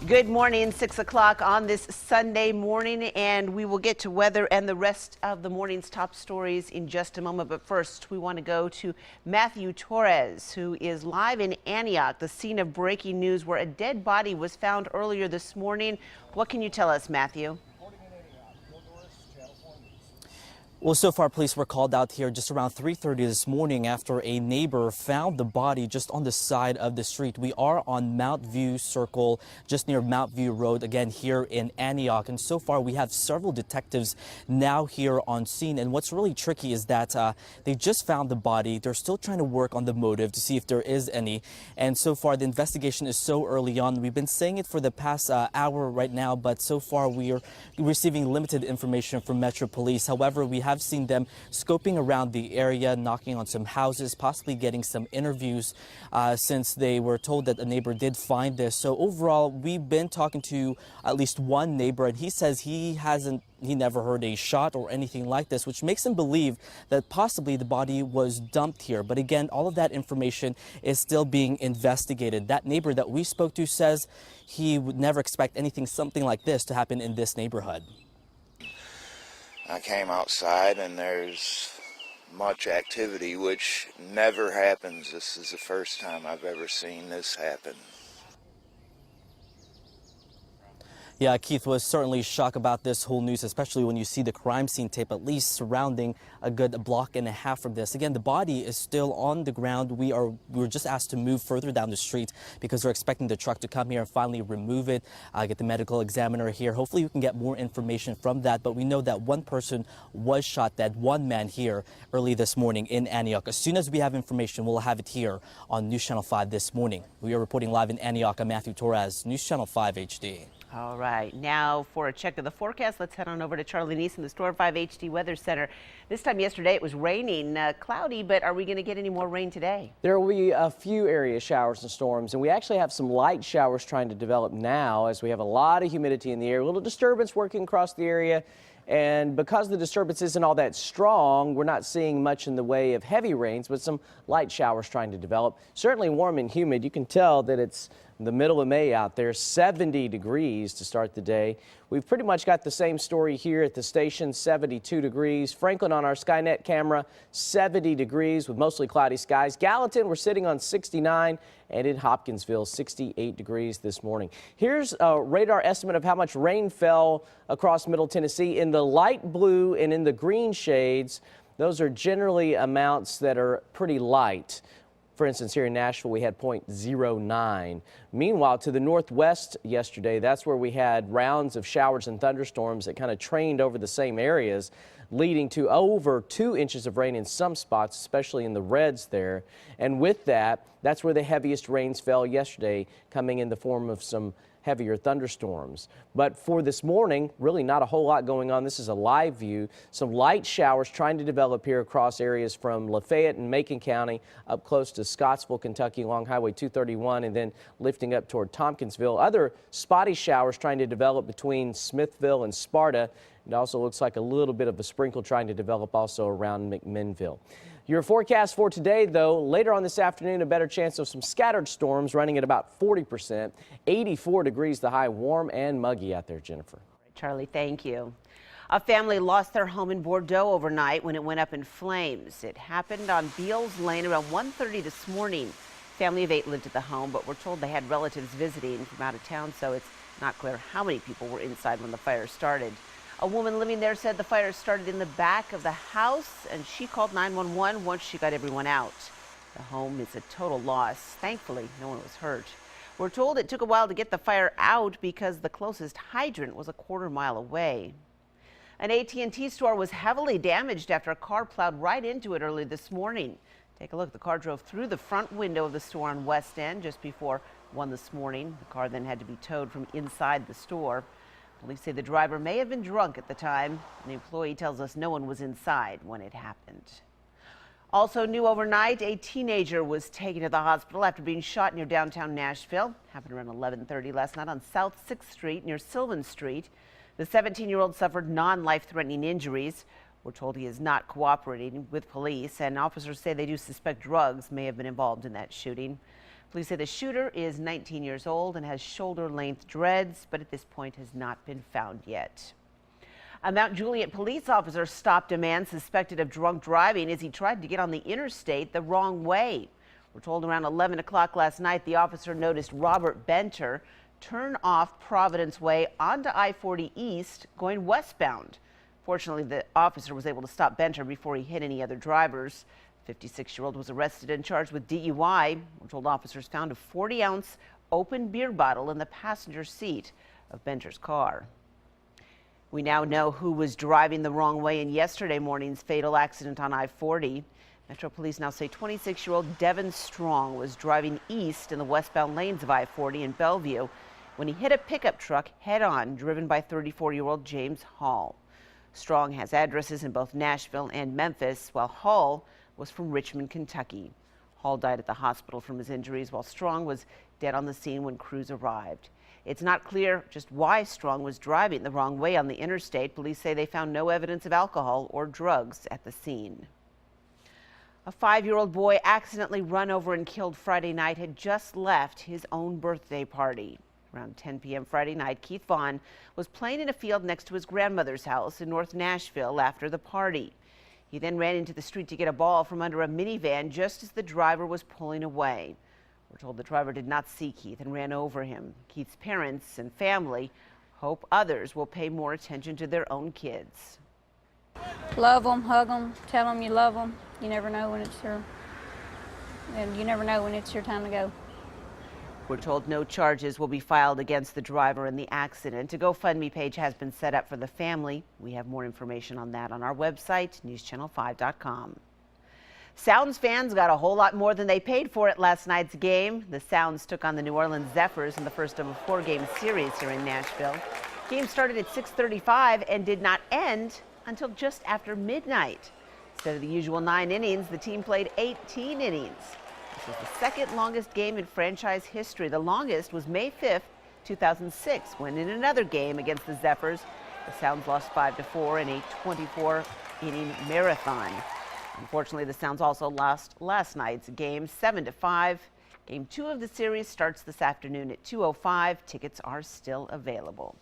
Good morning, 6 o'clock on this Sunday morning, and we will get to weather and the rest of the morning's top stories in just a moment. But first, we want to go to Matthew Torres, who is live in Antioch, the scene of breaking news where a dead body was found earlier this morning. What can you tell us, Matthew? Well, so far, police were called out here just around 3:30 this morning after a neighbor found the body just on the side of the street. We are on Mount View Circle, just near Mount View Road, again, here in Antioch. And so far, we have several detectives now here on scene. And what's really tricky is that they just found the body. They're still trying to work on the motive to see if there is any. And so far, the investigation is so early on. We've been saying it for the past hour right now, but so far, we are receiving limited information from Metro Police. However, we have seen them scoping around the area, knocking on some houses, possibly getting some interviews since they were told that a neighbor did find this. So overall, we've been talking to at least one neighbor, and he says he never heard a shot or anything like this, which makes him believe that possibly the body was dumped here. But again, all of that information is still being investigated. That neighbor that we spoke to says he would never expect something like this to happen in this neighborhood. I came outside and there's much activity, which never happens. This is the first time I've ever seen this happen. Yeah, Keith was certainly shocked about this whole news, especially when you see the crime scene tape, at least surrounding a good block and a half from this. Again, the body is still on the ground. We were just asked to move further down the street because we're expecting the truck to come here and finally remove it, get the medical examiner here. Hopefully we can get more information from that. But we know that one person was shot dead, one man here early this morning in Antioch. As soon as we have information, we'll have it here on News Channel 5 this morning. We are reporting live in Antioch. I'm Matthew Torres, News Channel 5 HD. All right, now for a check of the forecast, let's head on over to Charlie Neese in the Storm 5 HD Weather Center. This time yesterday it was raining, cloudy, but are we going to get any more rain today? There will be a few area showers and storms, and we actually have some light showers trying to develop now as we have a lot of humidity in the air, a little disturbance working across the area. And because the disturbance isn't all that strong, we're not seeing much in the way of heavy rains, but some light showers trying to develop. Certainly warm and humid. You can tell that it's the middle of May out there, 70 degrees to start the day. We've pretty much got the same story here at the station, 72 degrees. Franklin on our Skynet camera, 70 degrees with mostly cloudy skies. Gallatin, we're sitting on 69, and in Hopkinsville, 68 degrees this morning. Here's a radar estimate of how much rain fell across Middle Tennessee. In the light blue and in the green shades, those are generally amounts that are pretty light. For instance, here in Nashville, we had 0.09. Meanwhile, to the northwest yesterday, that's where we had rounds of showers and thunderstorms that kind of trained over the same areas, leading to over 2 inches of rain in some spots, especially in the reds there. And with that, that's where the heaviest rains fell yesterday, coming in the form of some heavier thunderstorms. But for this morning, really not a whole lot going on. This is a live view. Some light showers trying to develop here across areas from Lafayette and Macon County up close to Scottsville, Kentucky along Highway 231 and then lifting up toward Tompkinsville. Other spotty showers trying to develop between Smithville and Sparta. It also looks like a little bit of a sprinkle trying to develop also around McMinnville. Your forecast for today, though, later on this afternoon, a better chance of some scattered storms running at about 40%. 84 degrees the high, warm and muggy out there, Jennifer. Charlie, thank you. A family lost their home in Bordeaux overnight when it went up in flames. It happened on Beals Lane around 1:30 this morning. Family of 8 lived at the home, but we're told they had relatives visiting from out of town, so it's not clear how many people were inside when the fire started. A woman living there said the fire started in the back of the house, and she called 911 once she got everyone out. The home is a total loss. Thankfully, no one was hurt. We're told it took a while to get the fire out because the closest hydrant was a quarter-mile away. An AT&T store was heavily damaged after a car plowed right into it early this morning. Take a look. The car drove through the front window of the store on West End just before 1 this morning. The car then had to be towed from inside the store. Police say the driver may have been drunk at the time. The employee tells us no one was inside when it happened. Also new overnight, a teenager was taken to the hospital after being shot near downtown Nashville. Happened around 11:30 last night on South 6th Street near Sylvan Street. The 17-year-old suffered non-life-threatening injuries. We're told he is not cooperating with police, and officers say they do suspect drugs may have been involved in that shooting. Police say the shooter is 19 years old and has shoulder-length dreads, but at this point has not been found yet. A Mount Juliet police officer stopped a man suspected of drunk driving as he tried to get on the interstate the wrong way. We're told around 11 o'clock last night, the officer noticed Robert Benter turn off Providence Way onto I-40 East going westbound. Fortunately, the officer was able to stop Benter before he hit any other drivers. The 56-year-old was arrested and charged with DUI. We're told officers found a 40-ounce open beer bottle in the passenger seat of Benter's car. We now know who was driving the wrong way in yesterday morning's fatal accident on I-40. Metro Police now say 26-year-old Devin Strong was driving east in the westbound lanes of I-40 in Bellevue when he hit a pickup truck head-on driven by 34-year-old James Hall. Strong has addresses in both Nashville and Memphis, while Hall was from Richmond, Kentucky. Hall died at the hospital from his injuries, while Strong was dead on the scene when crews arrived. It's not clear just why Strong was driving the wrong way on the interstate. Police say they found no evidence of alcohol or drugs at the scene. A 5-year-old boy accidentally run over and killed Friday night had just left his own birthday party. Around 10 p.m. Friday night, Keith Vaughn was playing in a field next to his grandmother's house in North Nashville after the party. He then ran into the street to get a ball from under a minivan just as the driver was pulling away. We're told the driver did not see Keith and ran over him. Keith's parents and family hope others will pay more attention to their own kids. Love them, hug them, tell them you love them. You never know when it's your time to go. We're told no charges will be filed against the driver in the accident. A GoFundMe page has been set up for the family. We have more information on that on our website, newschannel5.com. Sounds fans got a whole lot more than they paid for at last night's game. The Sounds took on the New Orleans Zephyrs in the first of a 4-game series here in Nashville. Game started at 6:35 and did not end until just after midnight. Instead of the usual 9 innings, the team played 18 innings. This was the second longest game in franchise history. The longest was May 5th, 2006, when in another game against the Zephyrs, the Sounds lost 5-4 in a 24-inning marathon. Unfortunately, the Sounds also lost last night's game 7-5. Game 2 of the series starts this afternoon at 2:05. Tickets are still available.